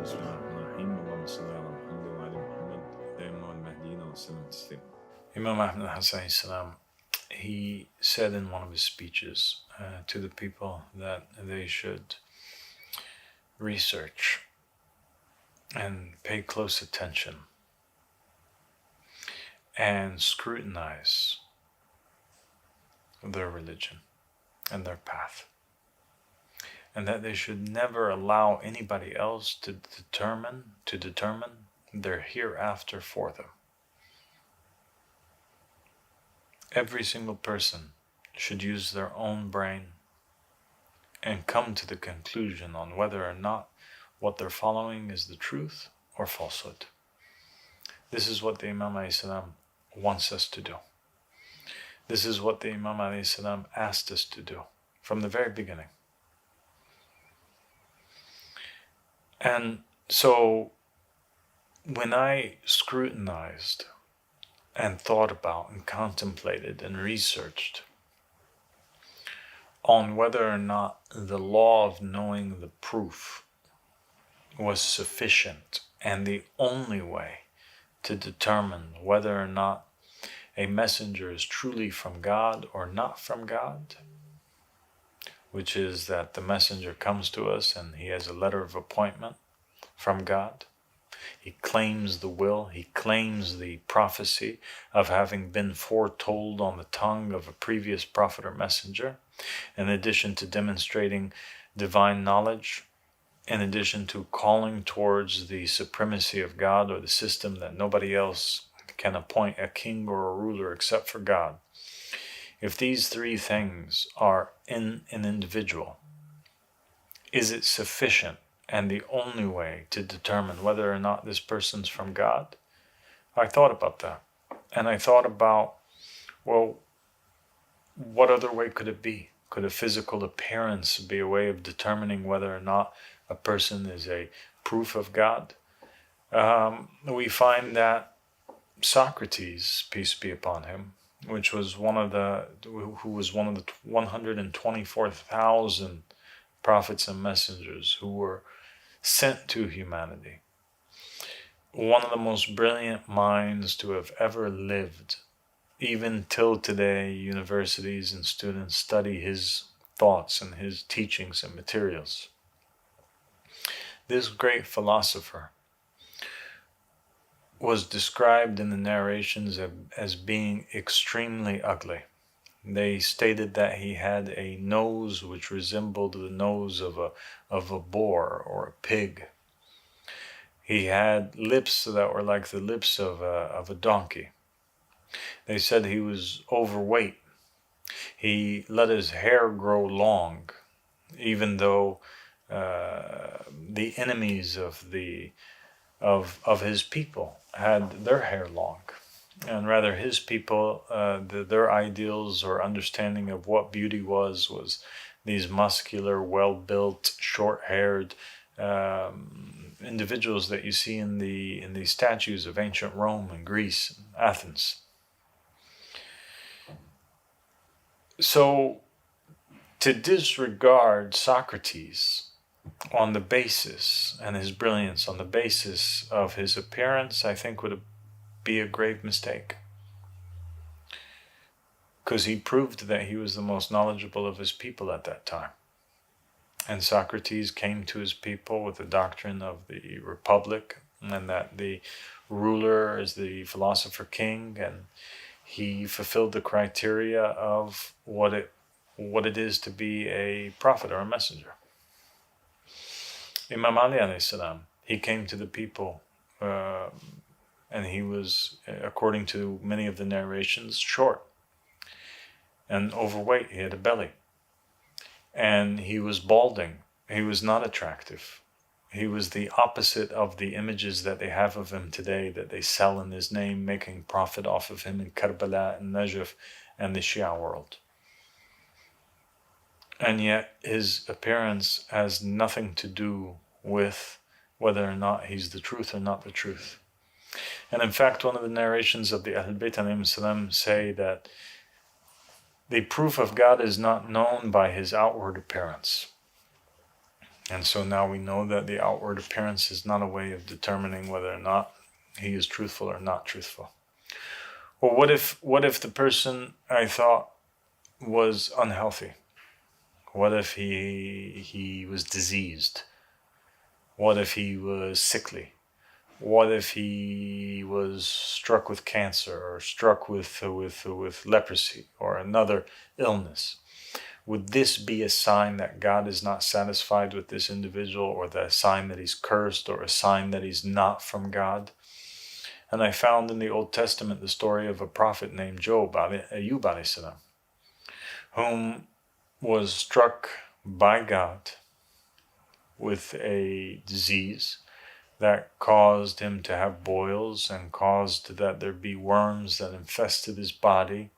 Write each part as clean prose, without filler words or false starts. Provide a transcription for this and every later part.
بسم الله الرحمن الرحيم اللهم صل على محمد وعلى محمد دائما والمهديين وسلم تسليما. Imam Ahmed Hassan Salam, he said in one of his speeches to the people that they should research and pay close attention and scrutinize their religion and their path, and that they should never allow anybody else to determine their hereafter for them. Every single person should use their own brain and come to the conclusion on whether or not what they're following is the truth or falsehood. This is what the Imam ﷺ wants us to do. This is what the Imam ﷺ asked us to do from the very beginning. And so when I scrutinized and thought about and contemplated and researched on whether or not the law of knowing the proof was sufficient and the only way to determine whether or not a messenger is truly from God or not from God, which is that the messenger comes to us and he has a letter of appointment from God. He claims the will, he claims the prophecy of having been foretold on the tongue of a previous prophet or messenger, in addition to demonstrating divine knowledge, in addition to calling towards the supremacy of God or the system that nobody else can appoint a king or a ruler except for God. If these three things are in an individual, is it sufficient and the only way to determine whether or not this person's from God? I thought about that. And I thought about, well, what other way could it be? Could a physical appearance be a way of determining whether or not a person is a proof of God? We find that Socrates, peace be upon him, who was one of the 124,000 prophets and messengers who were sent to humanity, one of the most brilliant minds to have ever lived. Even till today, universities and students study his thoughts and his teachings and materials. This great philosopher was described in the narrations as being extremely ugly. They stated that he had a nose which resembled the nose of a boar or a pig. He had lips that were like the lips of a donkey. They said he was overweight. He let his hair grow long, even though the enemies of his people had their hair long. And rather his people, their ideals or understanding of what beauty was these muscular, well-built, short-haired individuals that you see in the statues of ancient Rome and Greece and Athens. So to disregard Socrates on the basis, and his brilliance on the basis of his appearance, I think would be a grave mistake. Because he proved that he was the most knowledgeable of his people at that time. And Socrates came to his people with the doctrine of the republic, and that the ruler is the philosopher king, and he fulfilled the criteria of what it is to be a prophet or a messenger. Imam Ali alayhi salam, he came to the people and he was, according to many of the narrations, short and overweight. He had a belly. And he was balding. He was not attractive. He was the opposite of the images that they have of him today, that they sell in his name, making profit off of him in Karbala and Najaf and the Shia world. And yet his appearance has nothing to do with whether or not he's the truth or not the truth. And in fact, one of the narrations of the Ahl Bayt alayhim salam say that the proof of God is not known by his outward appearance. And so now we know that the outward appearance is not a way of determining whether or not he is truthful or not truthful. Well, what if the person I thought was unhealthy? What if he was diseased? What if he was sickly? What if he was struck with cancer or struck with leprosy or another illness? Would this be a sign that God is not satisfied with this individual, or a sign that he's cursed, or a sign that he's not from God? And I found in the Old Testament the story of a prophet named Job, Ayub alayhi salam, whom was struck by God with a disease that caused him to have boils and caused that there be worms that infested his body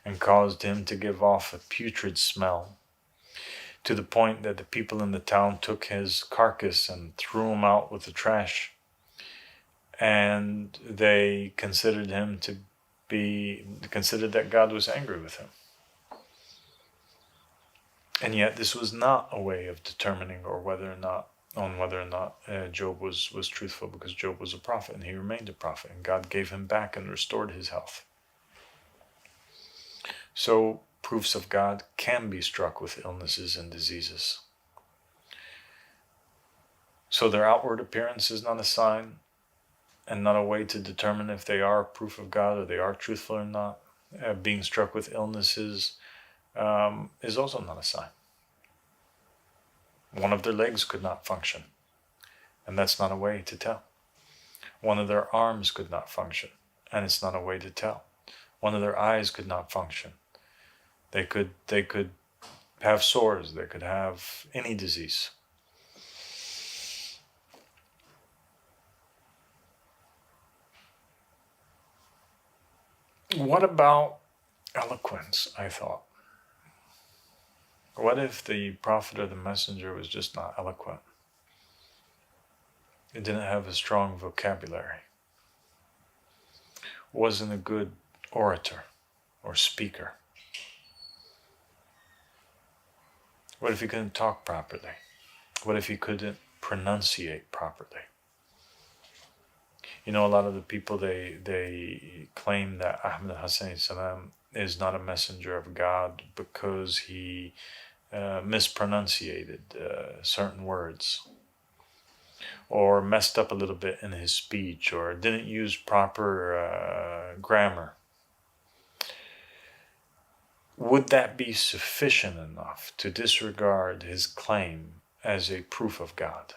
and caused him to give off a putrid smell, to the point that the people in the town took his carcass and threw him out with the trash. And they considered that God was angry with him. And yet this was not a way of determining whether or not Job was truthful, because Job was a prophet and he remained a prophet, and God gave him back and restored his health. So proofs of God can be struck with illnesses and diseases. So their outward appearance is not a sign and not a way to determine if they are a proof of God or they are truthful or not. Being struck with illnesses is also not a sign. One of their legs could not function, and that's not a way to tell. One of their arms could not function, and it's not a way to tell. One of their eyes could not function. They could have sores, they could have any disease. What about eloquence, I thought? What if the prophet or the messenger was just not eloquent? It didn't have a strong vocabulary, wasn't a good orator or speaker. What if he couldn't talk properly? What if he couldn't pronunciate properly? You know, a lot of the people, they claim that Ahmed al-Hassan is not a messenger of God because he mispronunciated certain words, or messed up a little bit in his speech, or didn't use proper grammar. Would that be sufficient enough to disregard his claim as a proof of God?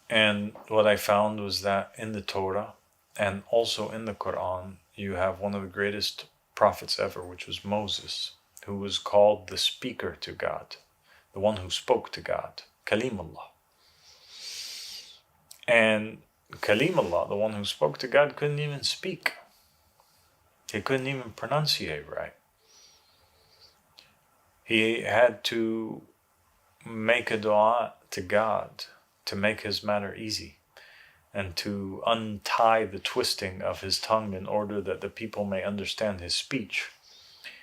And what I found was that in the Torah and also in the Quran, you have one of the greatest prophets ever, which was Moses, who was called the speaker to God, the one who spoke to God, Kalimullah. And Kalimullah, the one who spoke to God, couldn't even speak. He couldn't even pronunciate right. He had to make a dua to God to make his matter easy, and to untie the twisting of his tongue in order that the people may understand his speech.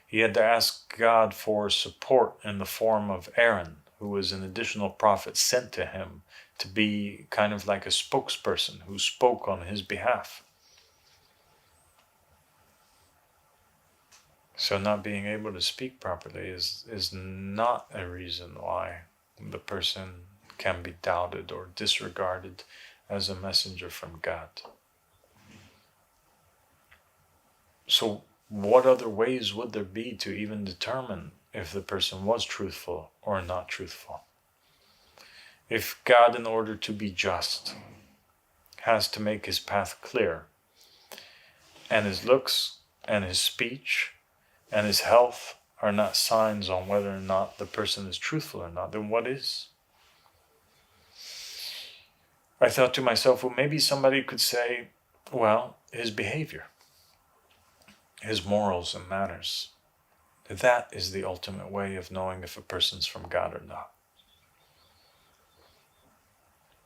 He had to ask God for support in the form of Aaron, who was an additional prophet sent to him to be kind of like a spokesperson who spoke on his behalf. So not being able to speak properly is not a reason why the person can be doubted or disregarded as a messenger from God. So what other ways would there be to even determine if the person was truthful or not truthful? If God, in order to be just, has to make his path clear, and his looks and his speech and his health are not signs on whether or not the person is truthful or not, then what is? I thought to myself, well, maybe somebody could say, well, his behavior, his morals and manners, that is the ultimate way of knowing if a person's from God or not.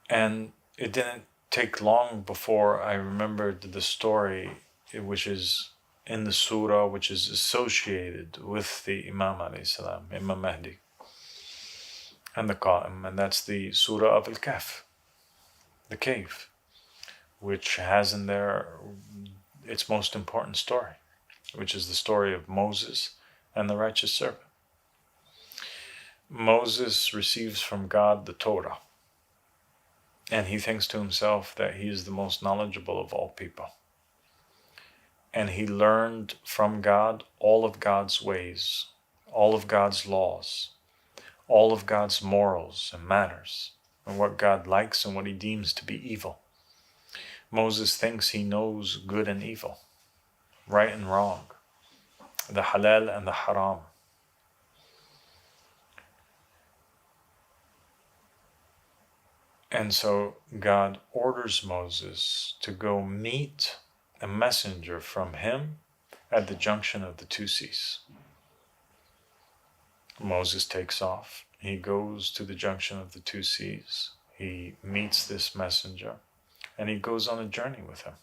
And it didn't take long before I remembered the story, which is in the surah, which is associated with the Imam alayhi salam, Imam Mahdi. and the Qa'im, and that's the Surah of Al-Kahf, the cave, which has in there its most important story, which is the story of Moses and the righteous servant. Moses receives from God the Torah, and he thinks to himself that he is the most knowledgeable of all people. And he learned from God all of God's ways, all of God's laws, all of God's morals and manners, and what God likes and what he deems to be evil. Moses thinks he knows good and evil, right and wrong, the halal and the haram. And so God orders Moses to go meet a messenger from him at the junction of the two seas. Moses takes off. He goes to the junction of the two seas. He meets this messenger, and he goes on a journey with him.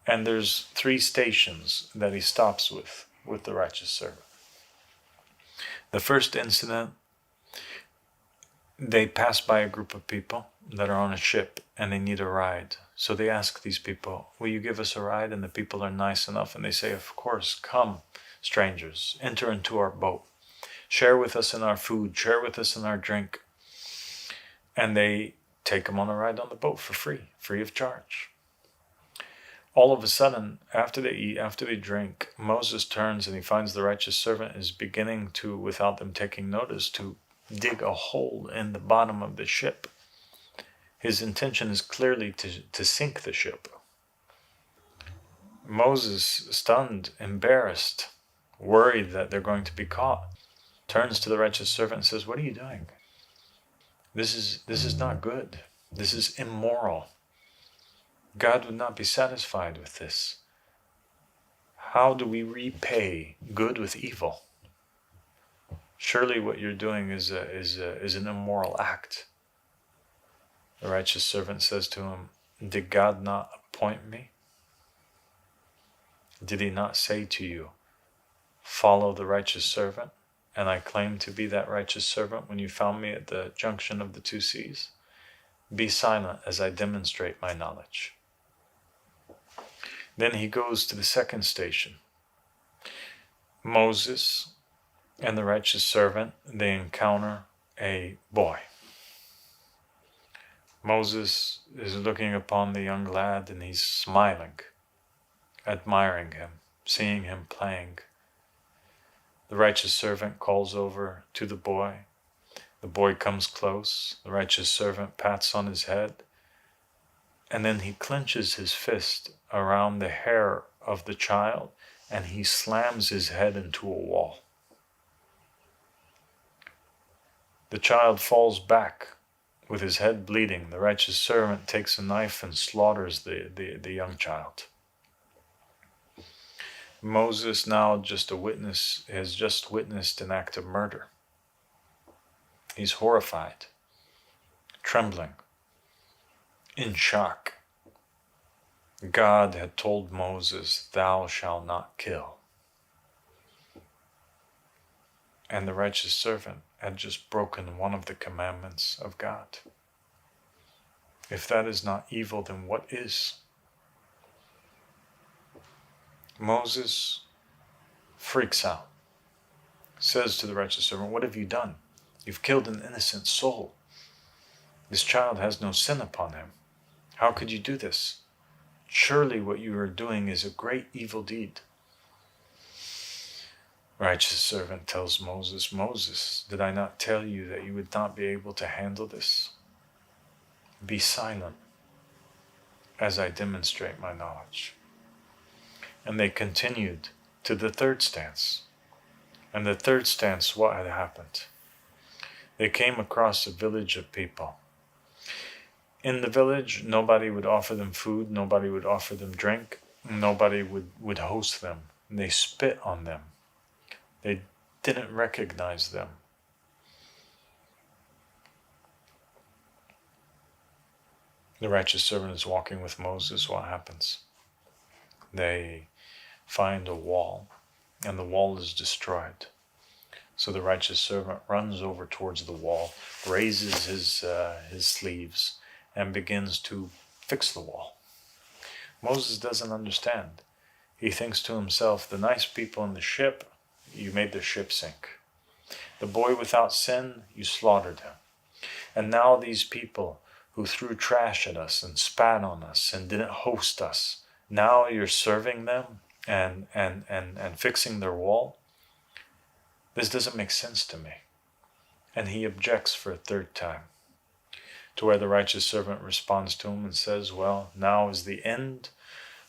And there's 3 stations that he stops with the righteous servant. The first incident, they pass by a group of people that are on a ship and they need a ride. So they ask these people, will you give us a ride? And the people are nice enough and they say, of course, come, strangers, enter into our boat. Share with us in our food, share with us in our drink. And they take them on a ride on the boat for free of charge. All of a sudden, after they eat, after they drink, Moses turns and he finds the righteous servant is beginning to, without them taking notice, to dig a hole in the bottom of the ship. His intention is clearly to sink the ship. Moses, stunned, embarrassed, worried that they're going to be caught, turns to the righteous servant and says, what are you doing? This is not good. This is immoral. God would not be satisfied with this. How do we repay good with evil? Surely what you're doing is an immoral act. The righteous servant says to him, did God not appoint me? Did he not say to you, follow the righteous servant? And I claim to be that righteous servant when you found me at the junction of the two seas. Be silent as I demonstrate my knowledge. Then he goes to the second station. Moses and the righteous servant, they encounter a boy. Moses is looking upon the young lad and he's smiling, admiring him, seeing him playing. The righteous servant calls over to the boy. The boy comes close. The righteous servant pats on his head. And then he clenches his fist around the hair of the child and he slams his head into a wall. The child falls back with his head bleeding. The righteous servant takes a knife and slaughters the young child. Moses, now just a witness, has just witnessed an act of murder. He's horrified, trembling, in shock. God had told Moses, thou shalt not kill. And the righteous servant had just broken one of the commandments of God. If that is not evil, then what is? Moses freaks out, says to the righteous servant, what have you done? You've killed an innocent soul. This child has no sin upon him. How could you do this? Surely what you are doing is a great evil deed. Righteous servant tells Moses, Moses, did I not tell you that you would not be able to handle this? Be silent as I demonstrate my knowledge. And they continued to the third stance. And the third stance, what had happened? They came across a village of people. In the village, nobody would offer them food, nobody would offer them drink, nobody would host them. And they spit on them. They didn't recognize them. The righteous servant is walking with Moses. What happens? They find a wall, and the wall is destroyed. So the righteous servant runs over towards the wall, raises his sleeves, and begins to fix the wall. Moses doesn't understand. He thinks to himself, the nice people in the ship, you made their ship sink. The boy without sin, you slaughtered him. And now these people who threw trash at us and spat on us and didn't host us, now you're serving them and fixing their wall? This doesn't make sense to me. And he objects for a third time, to where the righteous servant responds to him and says, well, now is the end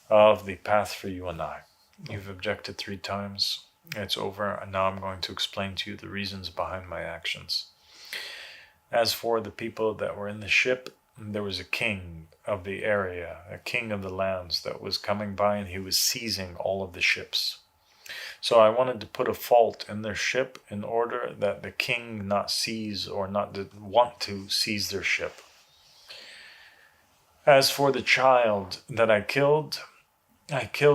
of the path for you and I. You've objected 3 times. It's over, and now I'm going to explain to you the reasons behind my actions. As for the people that were in the ship, there was a king of the area, a king of the lands that was coming by, and he was seizing all of the ships. So I wanted to put a fault in their ship in order that the king not seize or not want to seize their ship. As for the child that I killed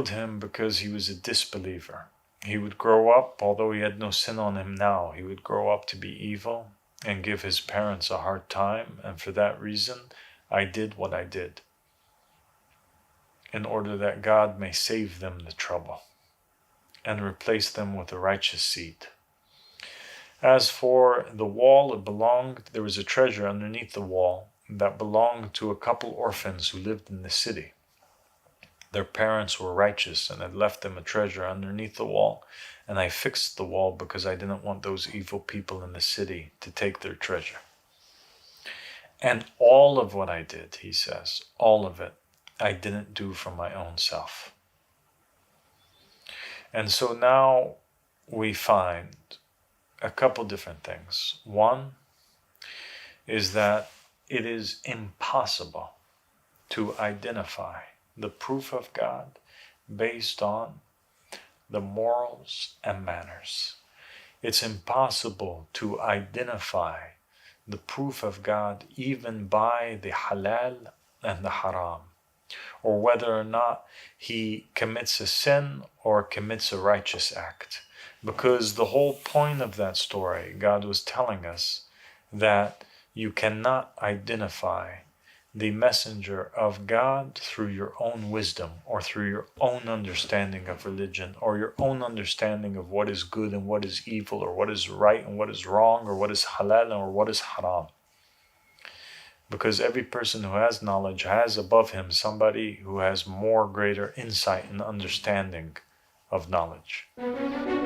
him because he was a disbeliever. He would grow up, although he had no sin on him now, he would grow up to be evil and give his parents a hard time, and for that reason, I did what I did, in order that God may save them the trouble and replace them with a righteous seed. As for the wall, there was a treasure underneath the wall that belonged to a couple orphans who lived in the city. Their parents were righteous and had left them a treasure underneath the wall, and I fixed the wall because I didn't want those evil people in the city to take their treasure. And all of what I did, he says, all of it, I didn't do for my own self. And so now we find a couple different things. One is that it is impossible to identify the proof of God based on the morals and manners. It's impossible to identify the proof of God even by the halal and the haram, or whether or not he commits a sin or commits a righteous act. Because the whole point of that story, God was telling us that you cannot identify the messenger of God through your own wisdom or through your own understanding of religion or your own understanding of what is good and what is evil or what is right and what is wrong or what is halal or what is haram. Because every person who has knowledge has above him somebody who has more greater insight and understanding of knowledge.